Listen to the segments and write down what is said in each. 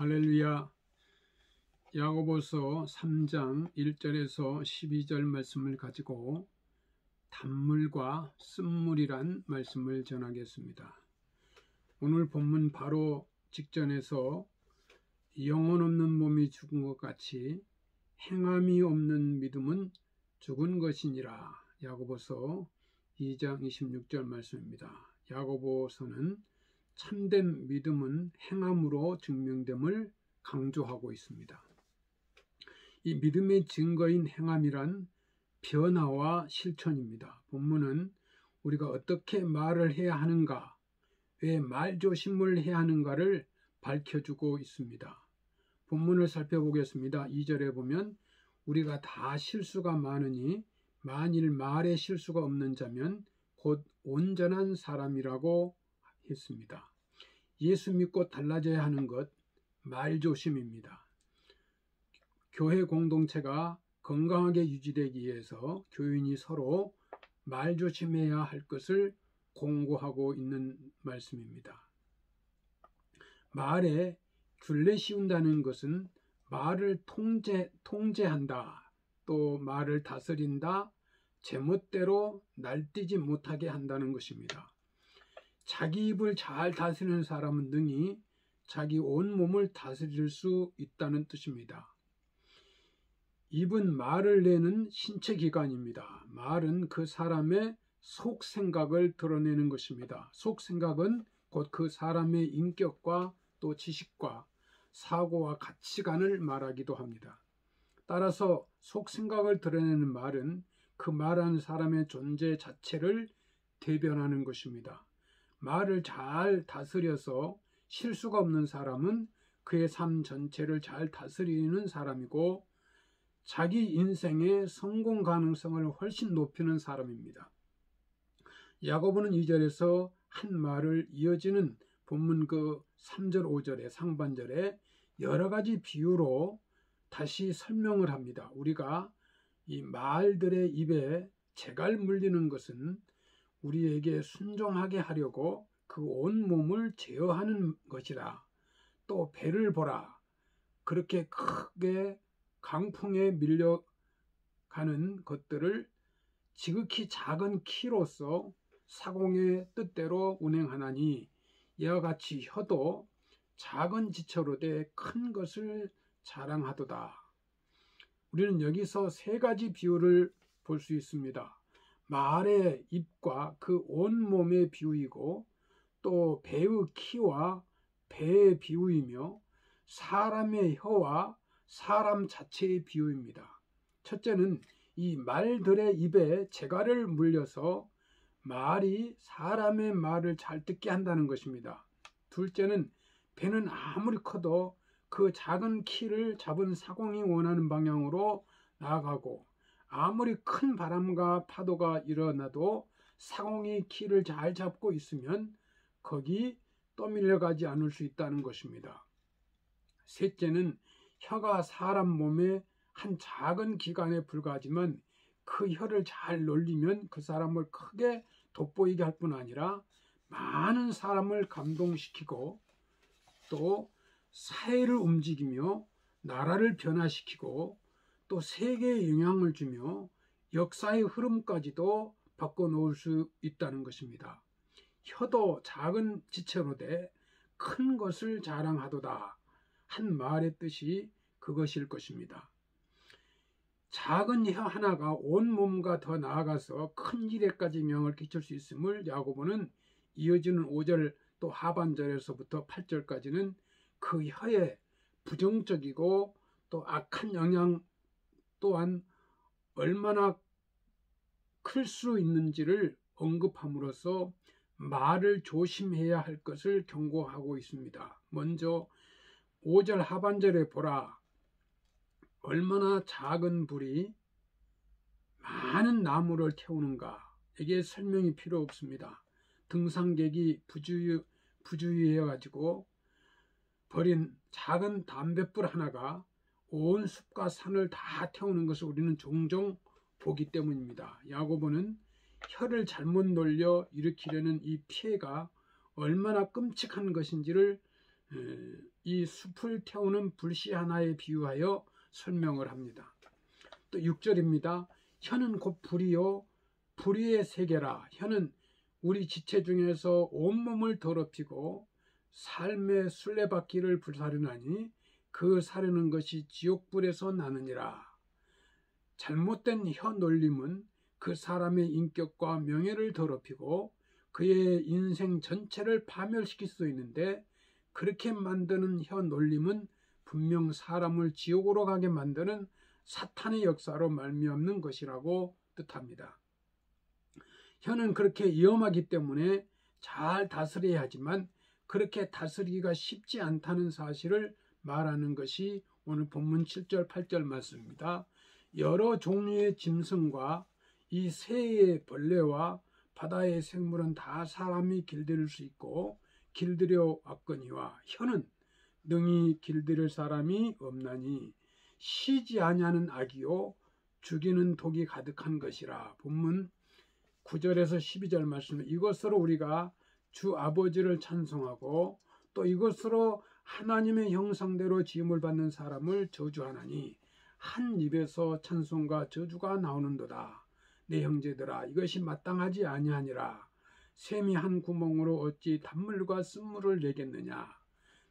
할렐루야. 야고보서 3장 1절에서 12절 말씀을 가지고 단물과 쓴물이란 말씀을 전하겠습니다. 오늘 본문 바로 직전에서 영혼 없는 몸이 죽은 것 같이 행함이 없는 믿음은 죽은 것이니라. 야고보서 2장 26절 말씀입니다. 야고보서는 참된 믿음은 행함으로 증명됨을 강조하고 있습니다. 이 믿음의 증거인 행함이란 변화와 실천입니다. 본문은 우리가 어떻게 말을 해야 하는가, 왜 말조심을 해야 하는가를 밝혀주고 있습니다. 본문을 살펴보겠습니다. 2절에 보면 우리가 다 실수가 많으니 만일 말에 실수가 없는 자면 곧 온전한 사람이라고 했습니다. 예수 믿고 달라져야 하는 것, 말조심입니다. 교회 공동체가 건강하게 유지되기 위해서 교인이 서로 말조심해야 할 것을 공고하고 있는 말씀입니다. 말에 균례 씌운다는 것은 말을 통제한다, 또 말을 다스린다, 제멋대로 날뛰지 못하게 한다는 것입니다. 자기 입을 잘 다스리는 사람은 능히 자기 온몸을 다스릴 수 있다는 뜻입니다. 입은 말을 내는 신체 기관입니다. 말은 그 사람의 속생각을 드러내는 것입니다. 속생각은 곧 그 사람의 인격과 또 지식과 사고와 가치관을 말하기도 합니다. 따라서 속생각을 드러내는 말은 그 말하는 사람의 존재 자체를 대변하는 것입니다. 말을 잘 다스려서 실수가 없는 사람은 그의 삶 전체를 잘 다스리는 사람이고 자기 인생의 성공 가능성을 훨씬 높이는 사람입니다. 야고보는 2절에서 한 말을 이어지는 본문 그 3절 5절의 상반절에 여러 가지 비유로 다시 설명을 합니다. 우리가 이 말들의 입에 재갈 물리는 것은 우리에게 순종하게 하려고 그 온몸을 제어하는 것이라. 또 배를 보라. 그렇게 크게 강풍에 밀려가는 것들을 지극히 작은 키로서 사공의 뜻대로 운행하나니 이와 같이 혀도 작은 지체로 돼 큰 것을 자랑하도다. 우리는 여기서 세 가지 비유를 볼 수 있습니다. 말의 입과 그 온몸의 비유이고 또 배의 키와 배의 비유이며 사람의 혀와 사람 자체의 비유입니다. 첫째는 이 말들의 입에 재갈을 물려서 말이 사람의 말을 잘 듣게 한다는 것입니다. 둘째는 배는 아무리 커도 그 작은 키를 잡은 사공이 원하는 방향으로 나아가고 아무리 큰 바람과 파도가 일어나도 사공이 키를 잘 잡고 있으면 거기 떠밀려가지 않을 수 있다는 것입니다. 셋째는 혀가 사람 몸의 한 작은 기관에 불과하지만 그 혀를 잘 놀리면 그 사람을 크게 돋보이게 할 뿐 아니라 많은 사람을 감동시키고 또 사회를 움직이며 나라를 변화시키고 또 세계에 영향을 주며 역사의 흐름까지도 바꿔놓을 수 있다는 것입니다. 혀도 작은 지체로 돼 큰 것을 자랑하도다. 한 말의 뜻이 그것일 것입니다. 작은 혀 하나가 온 몸과 더 나아가서 큰 일에까지 영향을 끼칠 수 있음을 야고보는 이어지는 5절 또 하반절에서부터 8절까지는 그 혀의 부정적이고 또 악한 영향 또한 얼마나 클 수 있는지를 언급함으로써 말을 조심해야 할 것을 경고하고 있습니다. 먼저 5절 하반절에 보라. 얼마나 작은 불이 많은 나무를 태우는가. 이게 설명이 필요 없습니다. 등산객이 부주의해가지고 버린 작은 담뱃불 하나가 온 숲과 산을 다 태우는 것을 우리는 종종 보기 때문입니다. 야고보는 혀를 잘못 놀려 일으키려는 이 피해가 얼마나 끔찍한 것인지를 이 숲을 태우는 불씨 하나에 비유하여 설명을 합니다. 또 6절입니다. 혀는 곧 불이요 불의의 세계라. 혀는 우리 지체 중에서 온몸을 더럽히고 삶의 순례바퀴를 불사르나니 그 사르는 것이 지옥불에서 나느니라. 잘못된 혀 놀림은 그 사람의 인격과 명예를 더럽히고 그의 인생 전체를 파멸시킬 수 있는데, 그렇게 만드는 혀 놀림은 분명 사람을 지옥으로 가게 만드는 사탄의 역사로 말미암는 것이라고 뜻합니다. 혀는 그렇게 위험하기 때문에 잘 다스려야 하지만 그렇게 다스리기가 쉽지 않다는 사실을 말하는 것이 오늘 본문 7절 8절 말씀입니다. 여러 종류의 짐승과 이 새의 벌레와 바다의 생물은 다 사람이 길들일 수 있고 길들여 왔거니와 혀는 능히 길들일 사람이 없나니 쉬지 아니하는 악이요 죽이는 독이 가득한 것이라. 본문 9절에서 12절 말씀은 이것으로 우리가 주 아버지를 찬송하고 또 이것으로 하나님의 형상대로 지음을 받는 사람을 저주하나니 한 입에서 찬송과 저주가 나오는도다. 내 형제들아, 이것이 마땅하지 아니하니라. 샘이 한 구멍으로 어찌 단물과 쓴물을 내겠느냐.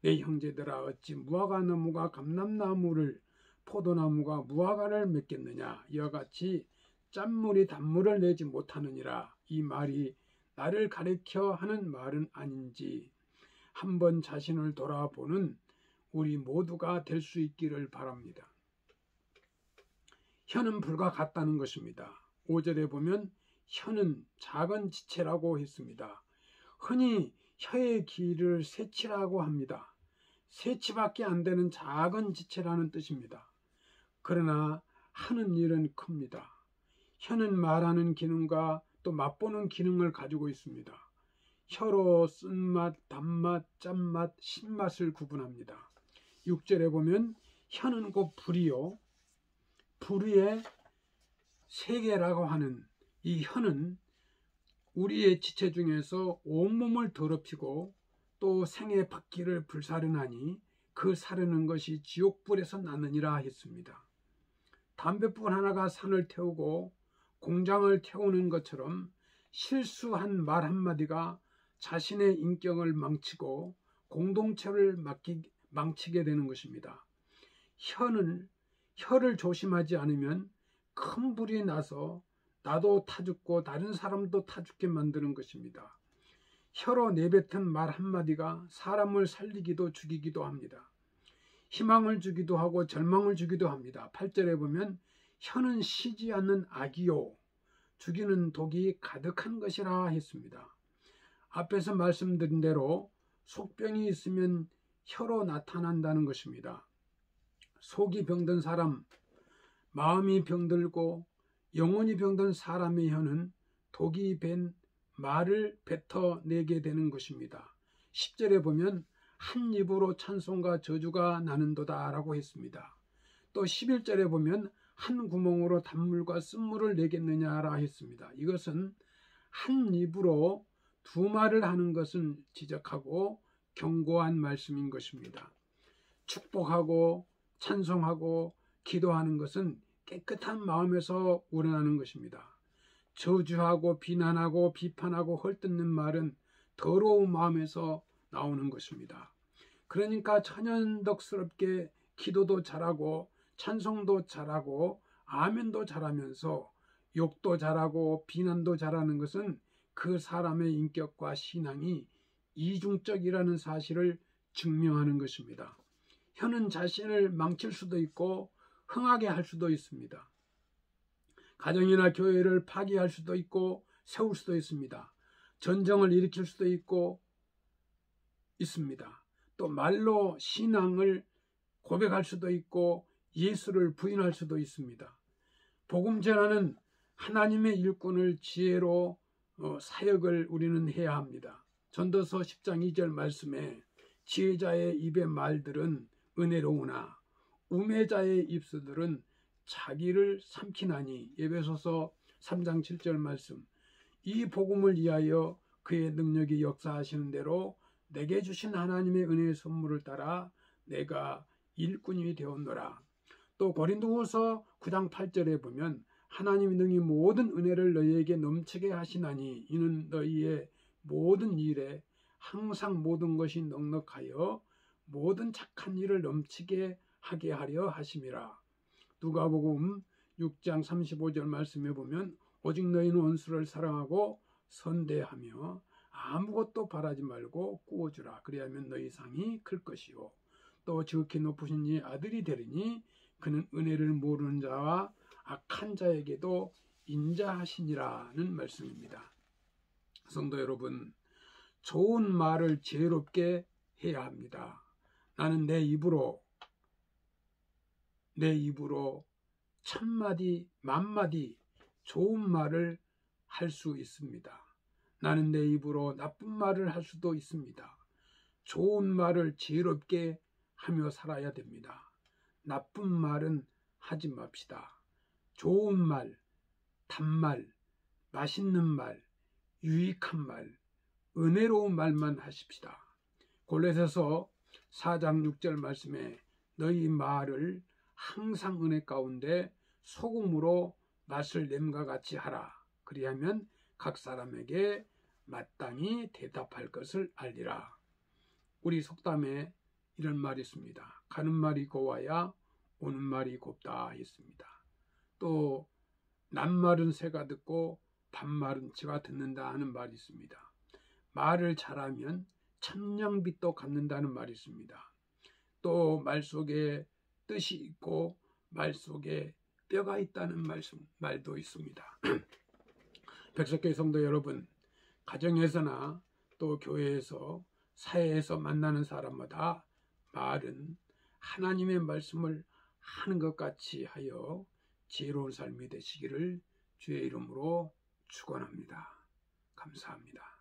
내 형제들아, 어찌 무화과 나무가 감람나무를 포도나무가 무화과를 맺겠느냐. 이와 같이 짠물이 단물을 내지 못하느니라. 이 말이 나를 가리켜 하는 말은 아닌지 한번 자신을 돌아보는 우리 모두가 될 수 있기를 바랍니다. 혀는 불과 같다는 것입니다. 5절에 보면 혀는 작은 지체라고 했습니다. 흔히 혀의 길이를 세치라고 합니다. 세치밖에 안 되는 작은 지체라는 뜻입니다. 그러나 하는 일은 큽니다. 혀는 말하는 기능과 또 맛보는 기능을 가지고 있습니다. 혀로 쓴맛, 단맛, 짠맛, 신맛을 구분합니다. 6절에 보면 혀는 곧 불이요 불의의 세계라고 하는 이 혀는 우리의 지체 중에서 온몸을 더럽히고 또 생의 바퀴를 불사르나니 그 사르는 것이 지옥불에서 나느니라 했습니다. 담뱃불 하나가 산을 태우고 공장을 태우는 것처럼 실수한 말 한마디가 자신의 인격을 망치고 공동체를 망치게 되는 것입니다. 혀를 조심하지 않으면 큰 불이 나서 나도 타 죽고 다른 사람도 타 죽게 만드는 것입니다. 혀로 내뱉은 말 한마디가 사람을 살리기도 죽이기도 합니다. 희망을 주기도 하고 절망을 주기도 합니다. 8절에 보면 혀는 쉬지 않는 악이요 죽이는 독이 가득한 것이라 했습니다. 앞에서 말씀드린 대로 속병이 있으면 혀로 나타난다는 것입니다. 속이 병든 사람, 마음이 병들고 영혼이 병든 사람의 혀는 독이 밴 말을 뱉어내게 되는 것입니다. 10절에 보면 한 입으로 찬송과 저주가 나는도다 라고 했습니다. 또 11절에 보면 한 구멍으로 단물과 쓴물을 내겠느냐라 했습니다. 이것은 한 입으로 두 말을 하는 것은 지적하고 경고한 말씀인 것입니다. 축복하고 찬송하고 기도하는 것은 깨끗한 마음에서 우러나는 것입니다. 저주하고 비난하고 비판하고 헐뜯는 말은 더러운 마음에서 나오는 것입니다. 그러니까 천연덕스럽게 기도도 잘하고 찬송도 잘하고 아멘도 잘하면서 욕도 잘하고 비난도 잘하는 것은 그 사람의 인격과 신앙이 이중적이라는 사실을 증명하는 것입니다. 혀는 자신을 망칠 수도 있고 흥하게 할 수도 있습니다. 가정이나 교회를 파괴할 수도 있고 세울 수도 있습니다. 전쟁을 일으킬 수도 있습니다. 또 말로 신앙을 고백할 수도 있고 예수를 부인할 수도 있습니다. 복음 전하는 하나님의 일꾼을 지혜로 사역을 우리는 해야 합니다. 전도서 10장 2절 말씀에 지혜자의 입의 말들은 은혜로우나 우매자의 입술들은 자기를 삼키나니. 에베소서 3장 7절 말씀. 이 복음을 위하여 그의 능력이 역사하시는 대로 내게 주신 하나님의 은혜의 선물을 따라 내가 일꾼이 되었노라. 또 고린도후서 9장 8절에 보면 하나님이 능히 모든 은혜를 너희에게 넘치게 하시나니 이는 너희의 모든 일에 항상 모든 것이 넉넉하여 모든 착한 일을 넘치게 하게 하려 하심이라. 누가복음 6장 35절 말씀에 보면 오직 너희는 원수를 사랑하고 선대하며 아무것도 바라지 말고 꾸어주라. 그리하면 너희 상이 클 것이요 또 지극히 높으신 이 아들이 되리니 그는 은혜를 모르는 자와 악한 자에게도 인자하시니라는 말씀입니다. 성도 여러분, 좋은 말을 지혜롭게 해야 합니다. 나는 내 입으로 천마디 만마디 좋은 말을 할 수 있습니다. 나는 내 입으로 나쁜 말을 할 수도 있습니다. 좋은 말을 지혜롭게 하며 살아야 됩니다. 나쁜 말은 하지 맙시다. 좋은 말, 단말, 맛있는 말, 유익한 말, 은혜로운 말만 하십시다. 골로새서 4장 6절 말씀에 너희 말을 항상 은혜 가운데 소금으로 맛을 냄과 같이 하라. 그리하면 각 사람에게 마땅히 대답할 것을 알리라. 우리 속담에 이런 말이 있습니다. 가는 말이 고와야 오는 말이 곱다 했습니다. 또 낱말은 새가 듣고 반말은 쥐가 듣는다 하는 말이 있습니다. 말을 잘하면 천냥빚도 갚는다는 말이 있습니다. 또 말 속에 뜻이 있고 말 속에 뼈가 있다는 말도 있습니다. 백석교회 성도 여러분, 가정에서나 또 교회에서 사회에서 만나는 사람마다 말은 하나님의 말씀을 하는 것 같이 하여 지혜로운 삶이 되시기를 주의 이름으로 축원합니다. 감사합니다.